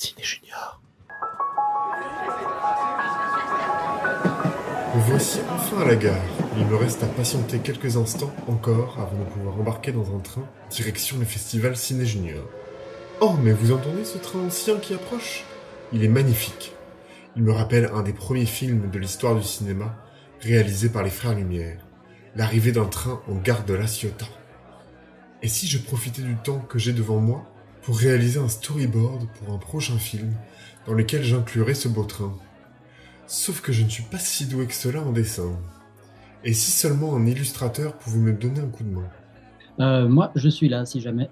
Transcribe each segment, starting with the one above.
Ciné Junior. Me voici enfin à la gare. Il me reste à patienter quelques instants encore avant de pouvoir embarquer dans un train direction le festival Ciné Junior. Oh, mais vous entendez ce train ancien qui approche? Il est magnifique. Il me rappelle un des premiers films de l'histoire du cinéma réalisé par les Frères Lumière, l'arrivée d'un train en gare de La Ciotat. Et si je profitais du temps que j'ai devant moi pour réaliser un storyboard pour un prochain film dans lequel j'inclurais ce beau train? Sauf que je ne suis pas si doué que cela en dessin. Et si seulement un illustrateur pouvait me donner un coup de main? Moi, je suis là, si jamais.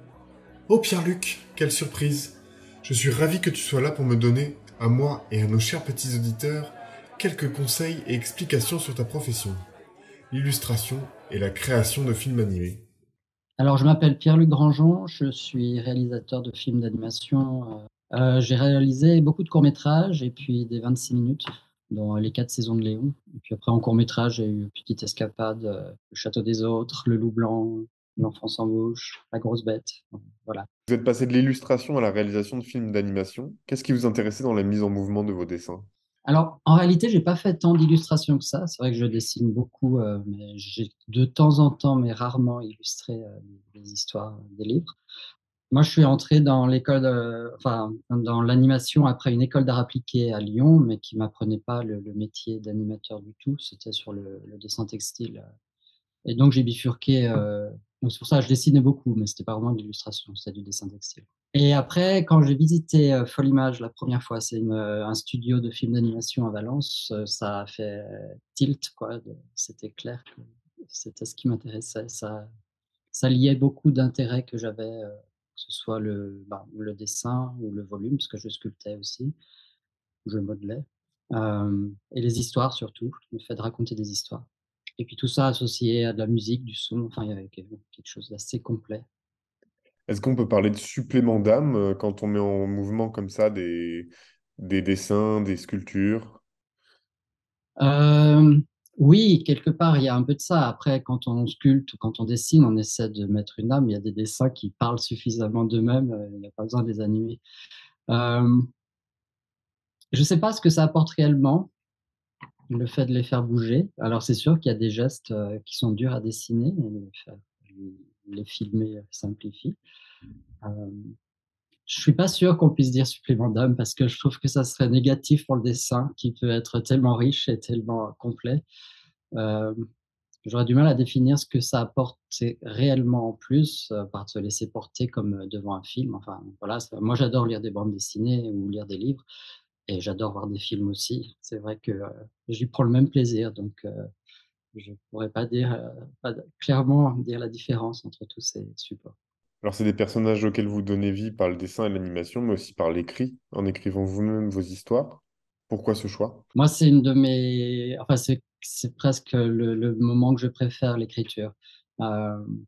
Oh Pierre-Luc, quelle surprise! Je suis ravi que tu sois là pour me donner, à moi et à nos chers petits auditeurs, quelques conseils et explications sur ta profession, l'illustration et la création de films animés. Alors, je m'appelle Pierre-Luc Grandjean, je suis réalisateur de films d'animation. J'ai réalisé beaucoup de courts-métrages et puis des 26 minutes dans les 4 saisons de Léon. Et puis après, en court-métrage, j'ai eu Petite Escapade, Le Château des Autres, Le Loup Blanc, L'Enfant sans bouche, La Grosse Bête. Voilà. Vous êtes passé de l'illustration à la réalisation de films d'animation. Qu'est-ce qui vous intéressait dans la mise en mouvement de vos dessins? Alors, en réalité, j'ai pas fait tant d'illustrations que ça. C'est vrai que je dessine beaucoup, mais j'ai de temps en temps, mais rarement illustré des histoires, des livres. Moi, je suis entré dans l'école, enfin, dans l'animation après une école d'art appliqué à Lyon, mais qui m'apprenait pas le métier d'animateur du tout. C'était sur le dessin textile. Et donc, j'ai bifurqué. Donc, c'est pour ça que je dessinais beaucoup, mais c'était pas vraiment de l'illustration, c'était du dessin textile. Et après, quand j'ai visité Folimage la première fois, c'est un studio de films d'animation à Valence, ça a fait tilt, quoi. C'était clair que c'était ce qui m'intéressait. Ça liait beaucoup d'intérêts que j'avais, que ce soit le dessin ou le volume, parce que je sculptais aussi, je modelais, et les histoires surtout, le fait de raconter des histoires. Et puis tout ça associé à de la musique, du son, enfin il y avait quelque chose d'assez complet. Est-ce qu'on peut parler de supplément d'âme quand on met en mouvement comme ça des dessins, des sculptures? Hem, oui, quelque part, il y a un peu de ça. Après, quand on sculpte ou quand on dessine, on essaie de mettre une âme. Il y a des dessins qui parlent suffisamment d'eux-mêmes, il n'y a pas besoin de les animer. Hem, je ne sais pas ce que ça apporte réellement, le fait de les faire bouger. Alors c'est sûr qu'il y a des gestes, qui sont durs à dessiner et les filmer, simplifie. Hem, je suis pas sûr qu'on puisse dire supplément d'âme parce que je trouve que ça serait négatif pour le dessin qui peut être tellement riche et tellement complet. Hem, j'aurais du mal à définir ce que ça apporte réellement en plus, par de se laisser porter comme, devant un film. Enfin voilà, ça moi j'adore lire des bandes dessinées ou lire des livres et j'adore voir des films aussi. C'est vrai que, j'y prends le même plaisir donc je pourrais pas dire, pas clairement dire la différence entre tous ces supports. Alors, c'est des personnages auxquels vous donnez vie par le dessin et l'animation, mais aussi par l'écrit, en écrivant vous-même vos histoires. Pourquoi ce choix? Moi, c'est une de mes enfin, c'est presque le moment que je préfère, l'écriture. Hem,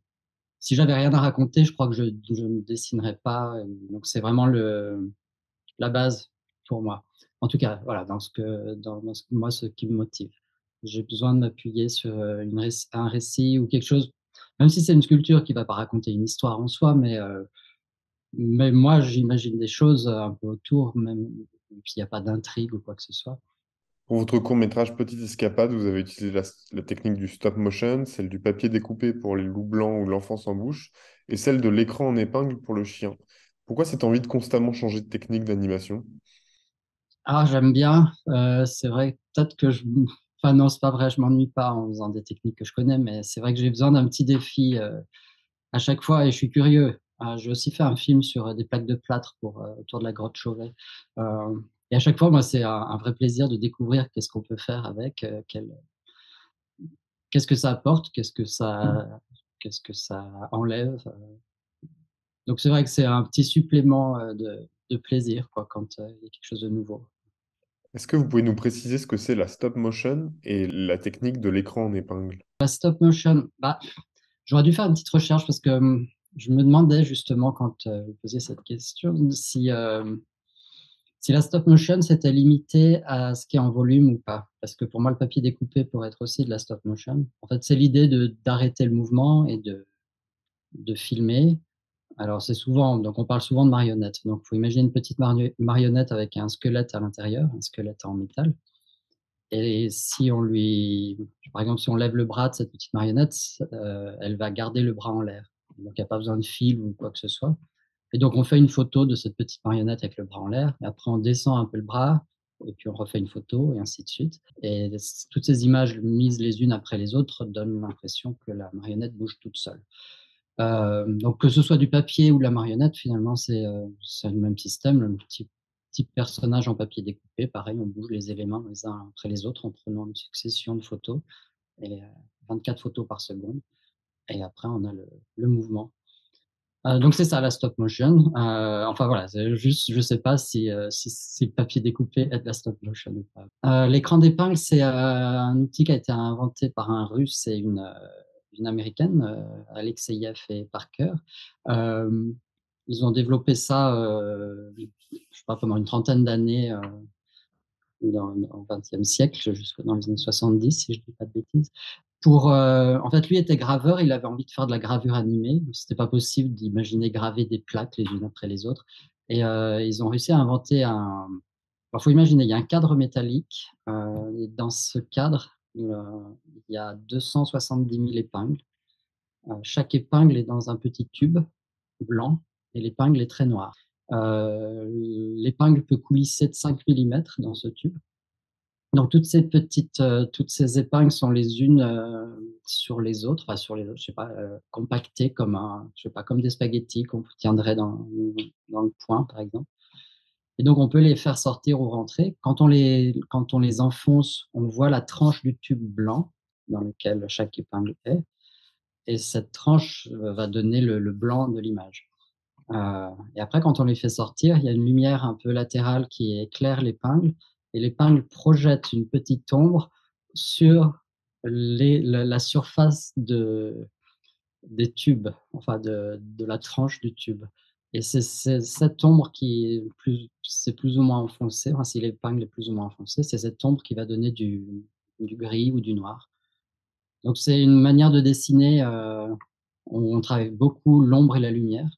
si j'avais rien à raconter, je crois que je ne dessinerais pas, donc c'est vraiment la base pour moi. En tout cas, voilà, dans ce moi, ce qui me motive. J'ai besoin de m'appuyer sur, un récit ou quelque chose, même si c'est une sculpture qui va pas raconter une histoire en soi, mais moi, j'imagine des choses, un peu autour, même s'il y a pas d'intrigue ou quoi que ce soit. Pour votre court-métrage Petite Escapade, vous avez utilisé la technique du stop motion, celle du papier découpé pour les loups blancs ou l'enfant sans bouche, et celle de l'écran en épingle pour le chien. Pourquoi cette envie de constamment changer de technique d'animation? Ah, j'aime bien, c'est vrai, peut-être que enfin non, c'est pas vrai, je m'ennuie pas en faisant des techniques que je connais, mais c'est vrai que j'ai besoin d'un petit défi, à chaque fois et je suis curieux. J'ai aussi fait un film sur, des plaques de plâtre autour de la grotte Chauvet, et à chaque fois, moi, c'est un vrai plaisir de découvrir qu'est-ce qu'on peut faire avec, qu'est-ce que ça apporte, qu'est-ce que ça enlève, donc c'est vrai que c'est un petit supplément, de plaisir, quoi, quand, il y a quelque chose de nouveau. Est-ce que vous pouvez nous préciser ce que c'est la stop motion et la technique de l'écran en épingle? La stop motion, bah, j'aurais dû faire une petite recherche parce que, je me demandais justement quand, vous posiez cette question si la stop motion c'était limité à ce qui est en volume ou pas? Parce que pour moi, le papier découpé pourrait être aussi de la stop motion. En fait, c'est l'idée d'arrêter le mouvement et de filmer, Alors c'est souvent, donc on parle souvent de marionnettes. Donc il faut imaginer une petite marionnette avec un squelette à l'intérieur, un squelette en métal. Et si on lui, par exemple, si on lève le bras de cette petite marionnette, elle va garder le bras en l'air. Donc il n'y a pas besoin de fil ou quoi que ce soit. Et donc on fait une photo de cette petite marionnette avec le bras en l'air. Et après on descend un peu le bras et puis on refait une photo et ainsi de suite. Et toutes ces images mises les unes après les autres donnent l'impression que la marionnette bouge toute seule. Donc que ce soit du papier ou de la marionnette, finalement, c'est le même système, le petit personnage en papier découpé. Pareil, on bouge les éléments les uns après les autres en prenant une succession de photos, et 24 photos par seconde. Et après, on a le mouvement. Donc c'est ça la stop motion. Enfin voilà, c'est juste, je sais pas si le papier découpé est de la stop motion ou pas. L'écran d'épingle, c'est un outil qui a été inventé par un Russe et une Américaine, Alexeyev et Parker. Ils ont développé ça, je sais pas, pendant une trentaine d'années, au XXe siècle, jusque dans les années 70, si je dis pas de bêtises. En fait, lui était graveur, il avait envie de faire de la gravure animée. C'était pas possible d'imaginer graver des plaques les unes après les autres. Et ils ont réussi à inventer un. Il faut imaginer, il y a un cadre métallique. Et dans ce cadre, il y a 270 000 épingles. Chaque épingle est dans un petit tube blanc et l'épingle est très noire. L'épingle peut coulisser de 5 millimètres dans ce tube. Donc toutes ces épingles sont les unes sur les autres, enfin sur les autres, je sais pas, compactées comme je sais pas, comme des spaghettis qu'on tiendrait dans le poing, par exemple. Et donc on peut les faire sortir ou rentrer. Quand on les enfonce, on voit la tranche du tube blanc dans lequel chaque épingle est, et cette tranche va donner le blanc de l'image. Et après, quand on les fait sortir, il y a une lumière un peu latérale qui éclaire l'épingle, et l'épingle projette une petite ombre sur la surface des tubes, enfin de la tranche du tube. Et c'est cette ombre c'est plus ou moins enfoncée, enfin, si l'épingle est plus ou moins enfoncée, c'est cette ombre qui va donner du gris ou du noir. Donc c'est une manière de dessiner, on travaille beaucoup l'ombre et la lumière.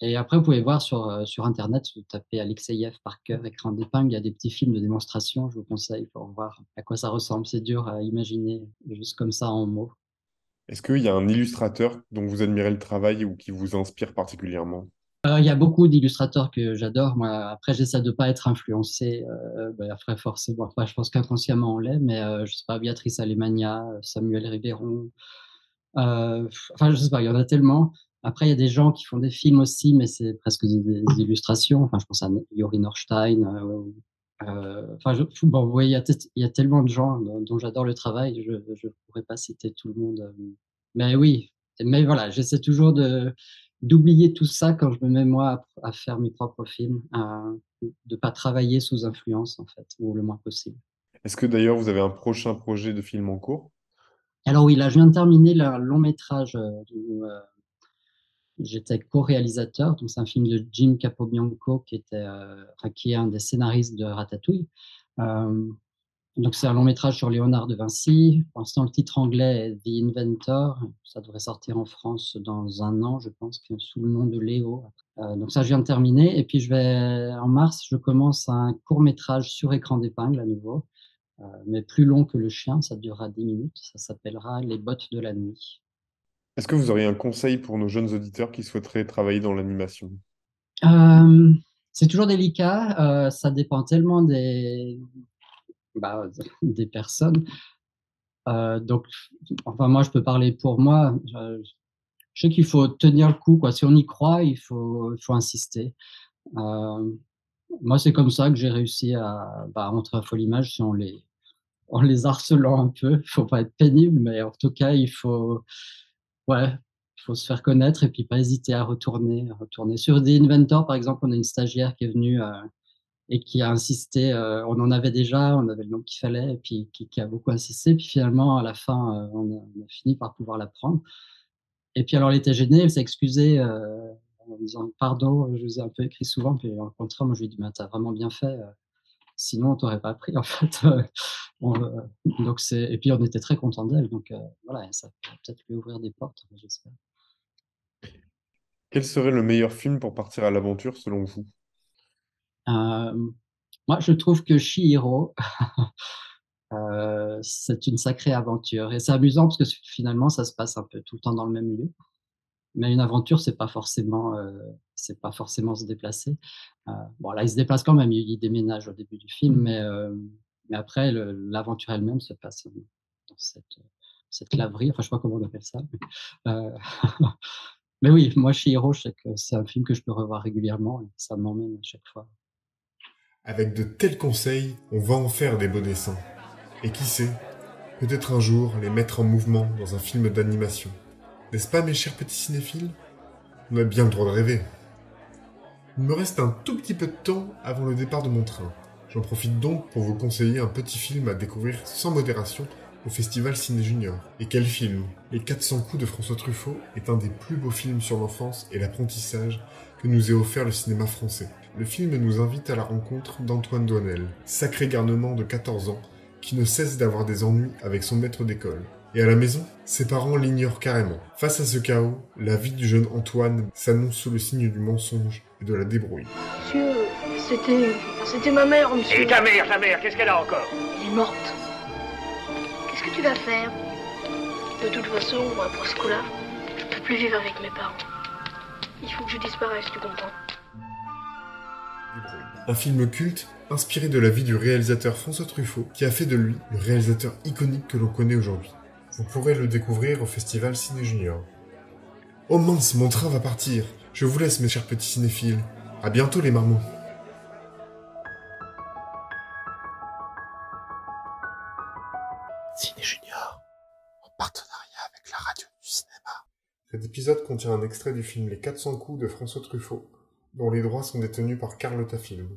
Et après, vous pouvez voir sur internet, vous tapez Alexeyev Parker, écran d'épingle, il y a des petits films de démonstration, je vous conseille pour voir à quoi ça ressemble. C'est dur à imaginer juste comme ça en mots. Est-ce qu'il y a un illustrateur dont vous admirez le travail ou qui vous inspire particulièrement? Il y a beaucoup d'illustrateurs que j'adore. Moi, après, j'essaie de pas être influencé. Après, forcément, enfin, je pense qu'inconsciemment on l'est, mais je sais pas, Béatrice Alemagna, Samuel Riveron. Enfin, je sais pas, il y en a tellement. Après, il y a des gens qui font des films aussi, mais c'est presque des illustrations. Enfin, je pense à Yori Norstein. Enfin, bon, vous voyez, il y a tellement de gens dont j'adore le travail, je pourrais pas citer tout le monde. Mais oui, mais voilà, j'essaie toujours d'oublier tout ça quand je me mets moi à faire mes propres films, de pas travailler sous influence en fait, ou le moins possible. Est-ce que d'ailleurs vous avez un prochain projet de film en cours? Alors oui, là, je viens de terminer le long métrage où j'étais co-réalisateur. Donc c'est un film de Jim Capobianco qui est un des scénaristes de Ratatouille. Euh, Donc, c'est un long métrage sur Léonard de Vinci. Pour l'instant, le titre anglais est The Inventor. Ça devrait sortir en France dans un an, je pense, sous le nom de Léo. Donc, ça, je viens de terminer. Et puis, en mars, je commence un court métrage sur écran d'épingle à nouveau, mais plus long que Le Chien. Ça durera 10 minutes. Ça s'appellera Les bottes de la nuit. Est-ce que vous auriez un conseil pour nos jeunes auditeurs qui souhaiteraient travailler dans l'animation? Euh, c'est toujours délicat. Ça dépend tellement bah, des personnes. Donc, enfin, moi, je peux parler pour moi. Je sais qu'il faut tenir le coup, quoi. Si on y croit, il faut insister. Euh, Moi, c'est comme ça que j'ai réussi à rentrer à Folimage, si en les harcelant un peu. Il faut pas être pénible, mais en tout cas, ouais, il faut se faire connaître et puis pas hésiter à retourner. Sur The Inventor, par exemple, on a une stagiaire qui est venue et qui a insisté. On en avait déjà, on avait le nom qu'il fallait, et puis qui a beaucoup insisté. Puis finalement, à la fin, on a fini par pouvoir la prendre. Et puis alors, elle était gênée, elle s'est excusée en disant pardon, je vous ai un peu écrit souvent. Puis au contraire, moi je lui ai dit, mais t'as vraiment bien fait, sinon on t'aurait pas pris en fait. Et puis on était très contents d'elle, donc voilà, ça peut peut-être lui ouvrir des portes, j'espère. Quel serait le meilleur film pour partir à l'aventure selon vous? Euh, Moi, je trouve que Chihiro, c'est une sacrée aventure. Et c'est amusant parce que finalement, ça se passe un peu tout le temps dans le même lieu. Mais une aventure, c'est pas forcément se déplacer. Bon, là, il se déplace quand même, il déménage au début du film, mais après, l'aventure elle-même se passe dans cette laverie. Enfin, je sais pas comment on appelle ça. Euh, mais oui, moi, Chihiro, je sais que c'est un film que je peux revoir régulièrement et ça m'emmène à chaque fois. Avec de tels conseils, on va en faire des beaux dessins. Et qui sait, peut-être un jour les mettre en mouvement dans un film d'animation. N'est-ce pas, mes chers petits cinéphiles? On a bien le droit de rêver. Il me reste un tout petit peu de temps avant le départ de mon train. J'en profite donc pour vous conseiller un petit film à découvrir sans modération au Festival Ciné Junior. Et quel film! Les 400 coups de François Truffaut est un des plus beaux films sur l'enfance et l'apprentissage que nous ait offert le cinéma français. Le film nous invite à la rencontre d'Antoine Doinel, sacré garnement de 14 ans, qui ne cesse d'avoir des ennuis avec son maître d'école. Et à la maison, ses parents l'ignorent carrément. Face à ce chaos, la vie du jeune Antoine s'annonce sous le signe du mensonge et de la débrouille. Monsieur, c'était ma mère, monsieur. Et ta mère, qu'est-ce qu'elle a encore? Elle est morte. Qu'est-ce que tu vas faire? De toute façon, moi, pour ce coup-là, je peux plus vivre avec mes parents. Il faut que je disparaisse, tu comprends? Un film culte, inspiré de la vie du réalisateur François Truffaut, qui a fait de lui le réalisateur iconique que l'on connaît aujourd'hui. Vous pourrez le découvrir au Festival Ciné Junior. Oh mince, mon train va partir. Je vous laisse, mes chers petits cinéphiles. À bientôt, les marmots. Ciné Junior, en partenariat avec la radio du cinéma. Cet épisode contient un extrait du film Les 400 coups de François Truffaut, dont les droits sont détenus par Carlotta Film.